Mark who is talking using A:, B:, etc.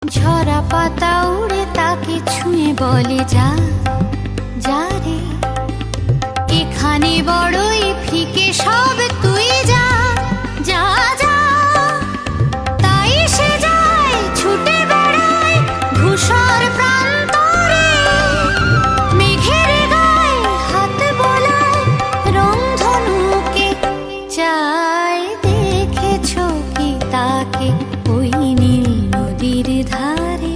A: ঝরা পাতা উড়ে তাকে ছুঁয়ে বলে যা যা রে, এখানে বড়ই ফিকে সব, তুই যা যা যা। তাই সে যায় ছুটে বেড়ায় ধূসর প্রান্তরে, মেঘের গায়ে হাত বোলায় রংধনুকে। চাই দেখেছো কি তাকে ওই নীল নদীর ধারে।